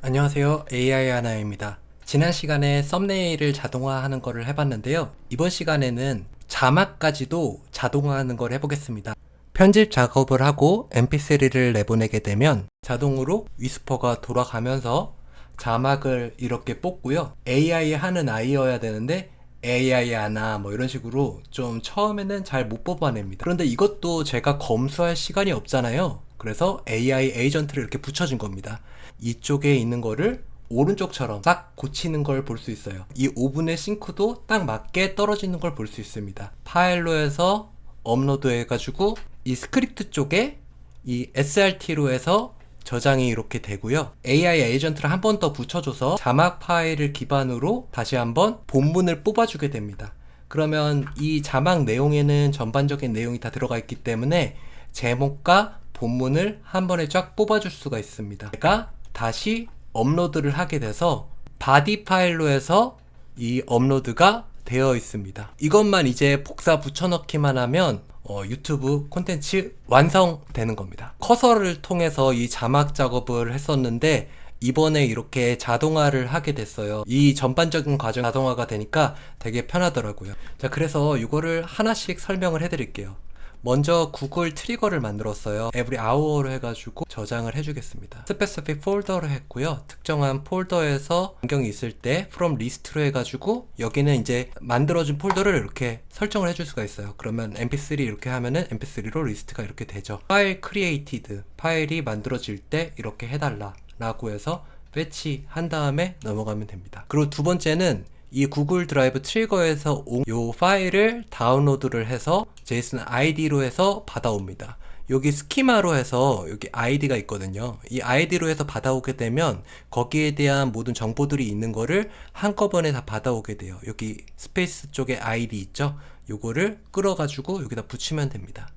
안녕하세요. AI 하나입니다. 지난 시간에 썸네일을 자동화하는 거를 해봤는데요. 이번 시간에는 자막까지도 자동화하는 걸 해보겠습니다. 편집 작업을 하고 mp3를 내보내게 되면 자동으로 위스퍼가 돌아가면서 자막을 이렇게 뽑고요. AI 하는 아이여야 되는데 AI 하나 뭐 이런 식으로 좀 처음에는 잘 못 뽑아냅니다. 그런데 이것도 제가 검수할 시간이 없잖아요. 그래서 AI 에이전트를 이렇게 붙여준 겁니다. 이쪽에 있는 거를 오른쪽처럼 싹 고치는 걸 볼 수 있어요. 이 5분의 싱크도 딱 맞게 떨어지는 걸 볼 수 있습니다. 파일로 해서 업로드 해가지고 이 스크립트 쪽에 이 srt로 해서 저장이 이렇게 되고요. AI 에이전트를 한 번 더 붙여줘서 자막 파일을 기반으로 다시 한번 본문을 뽑아주게 됩니다. 그러면 이 자막 내용에는 전반적인 내용이 다 들어가 있기 때문에 제목과 본문을 한 번에 쫙 뽑아줄 수가 있습니다. 제가 다시 업로드를 하게 돼서 바디 파일로 해서 이 업로드가 되어 있습니다. 이것만 이제 복사 붙여넣기만 하면 유튜브 콘텐츠 완성되는 겁니다. 커서를 통해서 이 자막 작업을 했었는데 이번에 이렇게 자동화를 하게 됐어요. 이 전반적인 과정 자동화가 되니까 되게 편하더라고요. 자, 그래서 이거를 하나씩 설명을 해드릴게요. 먼저 구글 트리거를 만들었어요. every hour로 해가지고 저장을 해주겠습니다. specific 폴더를 했고요. 특정한 폴더에서 변경이 있을 때 from list로 해가지고 여기는 이제 만들어진 폴더를 이렇게 설정을 해줄 수가 있어요. 그러면 mp3 이렇게 하면은 mp3로 리스트가 이렇게 되죠. file created 파일이 만들어질 때 이렇게 해달라 라고 해서 배치 한 다음에 넘어가면 됩니다. 그리고 두 번째는 이 구글 드라이브 트리거에서 온 요 파일을 다운로드를 해서 JSON ID로 해서 받아옵니다. 여기 스키마로 해서 여기 ID가 있거든요. 이 ID로 해서 받아오게 되면 거기에 대한 모든 정보들이 있는 거를 한꺼번에 다 받아오게 돼요. 여기 스페이스 쪽에 ID 있죠? 요거를 끌어가지고 여기다 붙이면 됩니다.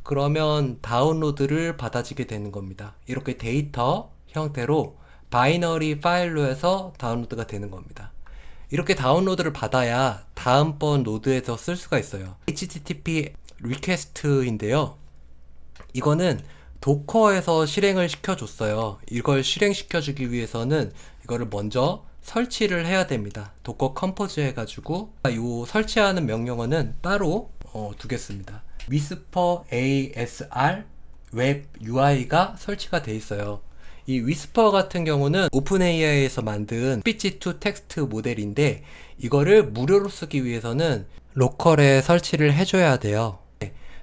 그러면 다운로드를 받아지게 되는 겁니다. 이렇게 데이터 형태로 바이너리 파일로 해서 다운로드가 되는 겁니다. 이렇게 다운로드를 받아야 다음번 노드에서 쓸 수가 있어요. HTTP 리퀘스트인데요. 이거는 도커에서 실행을 시켜줬어요. 이걸 실행시켜주기 위해서는 이거를 먼저 설치를 해야 됩니다. 도커 컴포즈 해가지고 이 설치하는 명령어는 따로 두겠습니다. whisper ASR 웹 UI가 설치가 돼 있어요. 이 위스퍼 같은 경우는 오픈 AI에서 만든 스피치 투 텍스트 모델인데 이거를 무료로 쓰기 위해서는 로컬에 설치를 해줘야 돼요.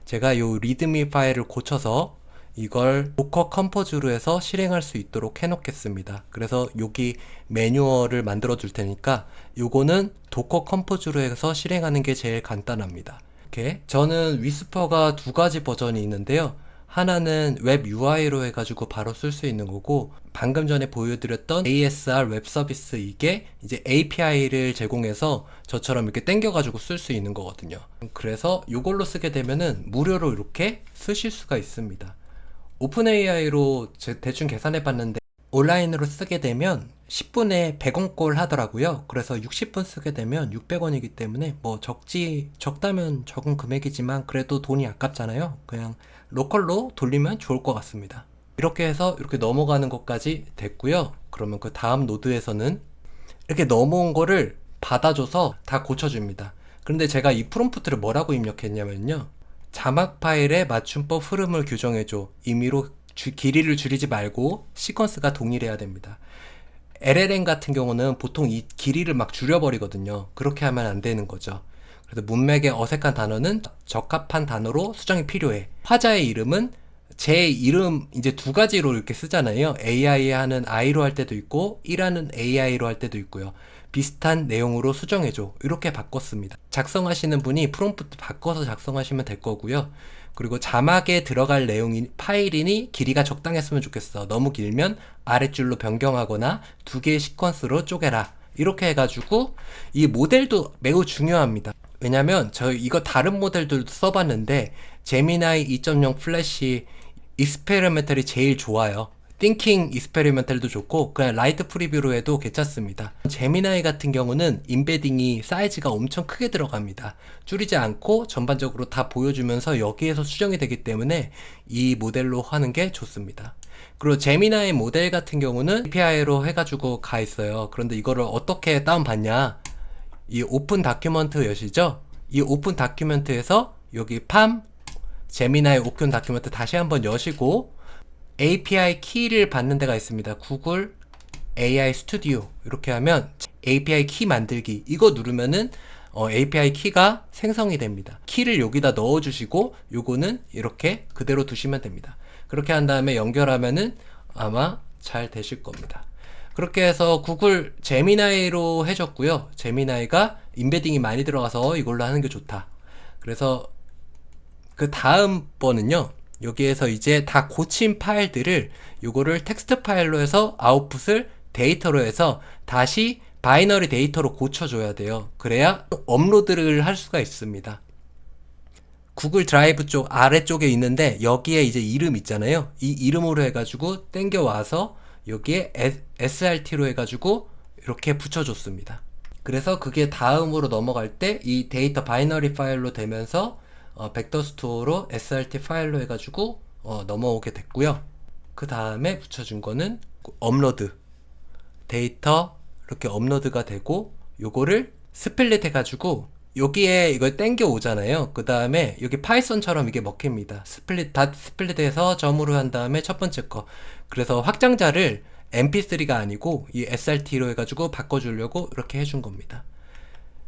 제가 요 리드미 파일을 고쳐서 이걸 도커 컴포즈로 해서 실행할 수 있도록 해 놓겠습니다. 그래서 여기 매뉴얼을 만들어 줄 테니까 요거는 도커 컴포즈로 해서 실행하는 게 제일 간단합니다. 이렇게 저는 위스퍼가 두 가지 버전이 있는데요. 하나는 웹 UI로 해가지고 바로 쓸 수 있는 거고, 방금 전에 보여드렸던 ASR 웹 서비스 이게 이제 API를 제공해서 저처럼 이렇게 땡겨가지고 쓸 수 있는 거거든요. 그래서 이걸로 쓰게 되면은 무료로 이렇게 쓰실 수가 있습니다. 오픈 AI로 대충 계산해 봤는데 온라인으로 쓰게 되면 10분에 100원꼴 하더라고요. 그래서 60분 쓰게 되면 600원이기 때문에 뭐 적다면 적은 금액이지만 그래도 돈이 아깝잖아요. 그냥 로컬로 돌리면 좋을 것 같습니다. 이렇게 해서 이렇게 넘어가는 것까지 됐고요. 그러면 그 다음 노드에서는 이렇게 넘어온 거를 받아줘서 다 고쳐줍니다. 그런데 제가 이 프롬프트를 뭐라고 입력했냐면요. 자막 파일의 맞춤법 흐름을 규정해줘. 임의로 길이를 줄이지 말고 시퀀스가 동일해야 됩니다. LLM 같은 경우는 보통 이 길이를 막 줄여버리거든요. 그렇게 하면 안 되는 거죠. 그래서 문맥에 어색한 단어는 적합한 단어로 수정이 필요해. 화자의 이름은 제 이름 이제 두 가지로 이렇게 쓰잖아요. AI 하는 I로 할 때도 있고 1하는 AI로 할 때도 있고요. 비슷한 내용으로 수정해줘. 이렇게 바꿨습니다. 작성하시는 분이 프롬프트 바꿔서 작성하시면 될 거고요. 그리고 자막에 들어갈 내용이 파일이니 길이가 적당했으면 좋겠어. 너무 길면 아랫줄로 변경하거나 두 개의 시퀀스로 쪼개라. 이렇게 해가지고 이 모델도 매우 중요합니다. 왜냐면 저 이거 다른 모델들도 써봤는데 제미나이 2.0 플래시 익스페리멘탈이 제일 좋아요. 띵킹 익스페리멘탈도 좋고 그냥 라이트 프리뷰로 해도 괜찮습니다. 제미나이 같은 경우는 임베딩이 사이즈가 엄청 크게 들어갑니다. 줄이지 않고 전반적으로 다 보여주면서 여기에서 수정이 되기 때문에 이 모델로 하는 게 좋습니다. 그리고 제미나이 모델 같은 경우는 API로 해가지고 가 있어요. 그런데 이거를 어떻게 다운받냐? 이 오픈 다큐먼트 여시죠? 이 오픈 다큐먼트에서 여기 팜 제미나이 오픈 다큐먼트 다시 한번 여시고 API 키를 받는 데가 있습니다. 구글 AI 스튜디오 이렇게 하면 API 키 만들기 이거 누르면은 API 키가 생성이 됩니다. 키를 여기다 넣어주시고 요거는 이렇게 그대로 두시면 됩니다. 그렇게 한 다음에 연결하면은 아마 잘 되실 겁니다. 그렇게 해서 구글 제미나이로 해줬고요. 제미나이가 인베딩이 많이 들어가서 이걸로 하는 게 좋다. 그래서 그 다음 번은요. 여기에서 이제 다 고친 파일들을 요거를 텍스트 파일로 해서 아웃풋을 데이터로 해서 다시 바이너리 데이터로 고쳐줘야 돼요. 그래야 업로드를 할 수가 있습니다. 구글 드라이브 쪽 아래쪽에 있는데 여기에 이제 이름 있잖아요. 이 이름으로 해가지고 땡겨와서 여기에 SRT로 해가지고 이렇게 붙여줬습니다. 그래서 그게 다음으로 넘어갈 때 이 데이터 바이너리 파일로 되면서 벡터 스토어로 SRT 파일로 해가지고 넘어오게 됐고요. 그 다음에 붙여준 거는 업로드 데이터 이렇게 업로드가 되고 요거를 스플릿 해가지고 여기에 이걸 땡겨 오잖아요. 그 다음에 여기 파이썬처럼 이게 먹힙니다. 스플릿해서 점으로 한 다음에 첫 번째 거. 그래서 확장자를 mp3가 아니고 이 srt로 해가지고 바꿔주려고 이렇게 해준 겁니다.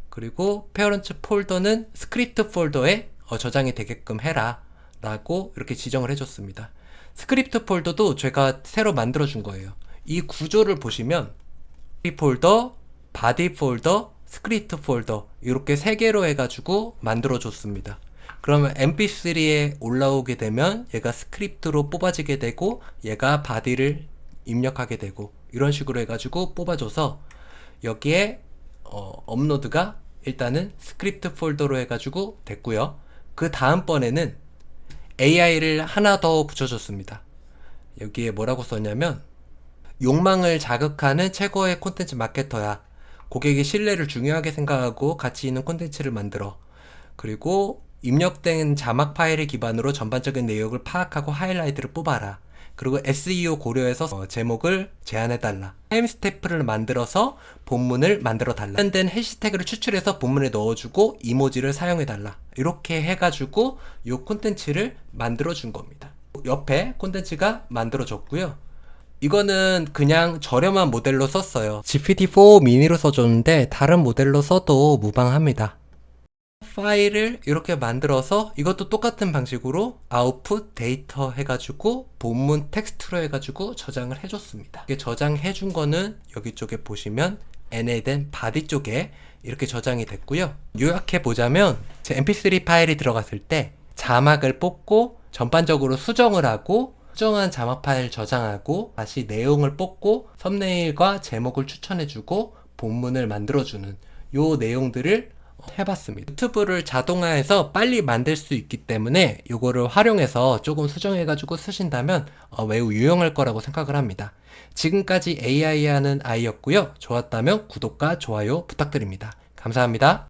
그리고 페어런트 폴더는 스크립트 폴더에 저장이 되게끔 해라 라고 이렇게 지정을 해줬습니다. 스크립트 폴더도 제가 새로 만들어 준 거예요. 이 구조를 보시면 폴더, 바디 폴더, 스크립트 폴더 이렇게 세 개로 해가지고 만들어 줬습니다. 그러면 mp3에 올라오게 되면 얘가 스크립트로 뽑아지게 되고 얘가 바디를 입력하게 되고 이런 식으로 해가지고 뽑아줘서 여기에 업로드가 일단은 스크립트 폴더로 해가지고 됐고요. 그 다음번에는 AI를 하나 더 붙여줬습니다. 여기에 뭐라고 썼냐면 욕망을 자극하는 최고의 콘텐츠 마케터야. 고객의 신뢰를 중요하게 생각하고 가치 있는 콘텐츠를 만들어. 그리고 입력된 자막 파일을 기반으로 전반적인 내용을 파악하고 하이라이트를 뽑아라. 그리고 SEO 고려해서 제목을 제안해달라. 타임스탬프를 만들어서 본문을 만들어달라. 관련된 해시태그를 추출해서 본문에 넣어주고 이모지를 사용해달라. 이렇게 해가지고 이 콘텐츠를 만들어준 겁니다. 옆에 콘텐츠가 만들어졌고요. 이거는 그냥 저렴한 모델로 썼어요. GPT-4 미니로 써줬는데 다른 모델로 써도 무방합니다. 파일을 이렇게 만들어서 이것도 똑같은 방식으로 아웃풋 데이터 해가지고 본문 텍스트로 해가지고 저장을 해줬습니다. 이게 저장해준 거는 여기 쪽에 보시면 NA된 바디 쪽에 이렇게 저장이 됐고요. 요약해 보자면 제 mp3 파일이 들어갔을 때 자막을 뽑고 전반적으로 수정을 하고 수정한 자막 파일 저장하고 다시 내용을 뽑고 썸네일과 제목을 추천해주고 본문을 만들어주는 요 내용들을 해봤습니다. 유튜브를 자동화해서 빨리 만들 수 있기 때문에 요거를 활용해서 조금 수정해가지고 쓰신다면 매우 유용할 거라고 생각을 합니다. 지금까지 AI 하는 아이였고요. 좋았다면 구독과 좋아요 부탁드립니다. 감사합니다.